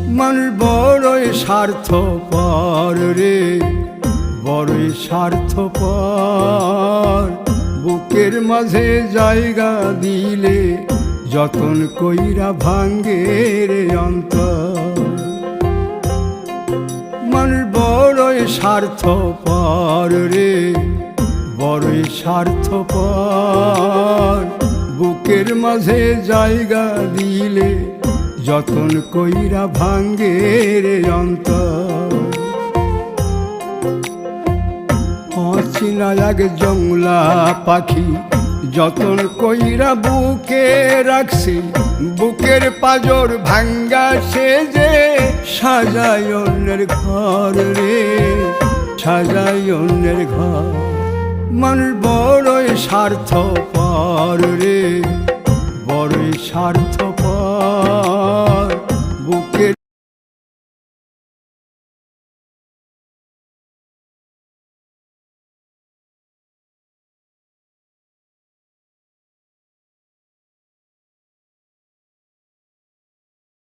মানুষ বড়ই স্বার্থপর রে, বড়ই স্বার্থপর। বুকের মাঝে জায়গা দিলে যতন কইরা ভাঙ্গে রে অন্তর। মানুষ বড়ই স্বার্থপর রে, বড়ই স্বার্থপর। বুকের মাঝে জায়গা দিলে যতন কইরা ভাঙ্গে রে অন্তর। অচিনা এক জংলা পাখি যতন কইরা বুকে রাখছি, বুকের পাজর ভাঙ্গা সে যে সাজায় অন্যের ঘর রে, সাজায় অন্যের ঘর। মানুষ বড়ই স্বার্থপর রে, বড়ই স্বার্থপর।